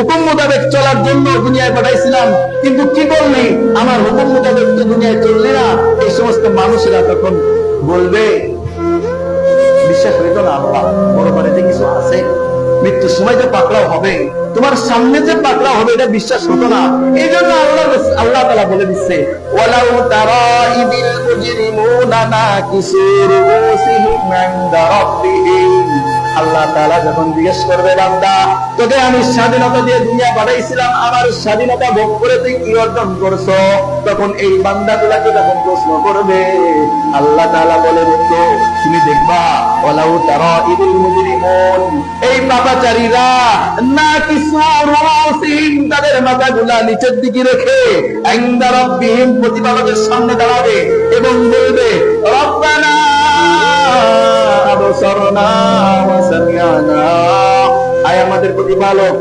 হুকুম মোতাবেক চলার জন্য দুনিয়ায় পাঠাইছিলাম, কিন্তু কি করলি, আমার হুকুম মোতাবেক তো দুনিয়ায় চললি না। এই সমস্ত মানুষেরা তখন বলবে, বিশ্বাস হইতো না আল্লাহ, বড় বাড়িতে কিছু আছে, মৃত্যুর সময় যে পাকড়াও হবে, তোমার সামনে যে পাকড়াও হবে, এটা বিশ্বাস হতো না। এই জন্য আল্লাহ তাআলা বলে দিচ্ছে, ওয়ালাউ তারা ইদিল মুজরিমুনা নাকিসু রুউসিহিম ইনদা রাব্বিহিম। আল্লাহ তাআলা যখন জিজ্ঞেস করবে, বান্দা তোকে আমি স্বাধীনতা দিয়ে দুনিয়া পাঠাইছিলাম, আমার স্বাধীনতা ভোগ করে তুই কি অর্জন করছো, তখন এই বান্দাগুলাকে যখন প্রশ্ন করবে, আল্লাহ তাআলা বলে, বন্ধু তুমি দেখবা, ওয়ালাউ তারা ইদিল মুজরিমুন, এই পাপাচারীরা নাকিসু রুউসিহিম, তাদের মাথাগুলা নিচের দিকে রেখে ইনদা রাব্বিহিম, প্রতিপালকের সামনে দাঁড়াবে এবং বলবে, রব্বানা আবসারনা ওয়া সামি'না, আয় আমাদের প্রতিপালক,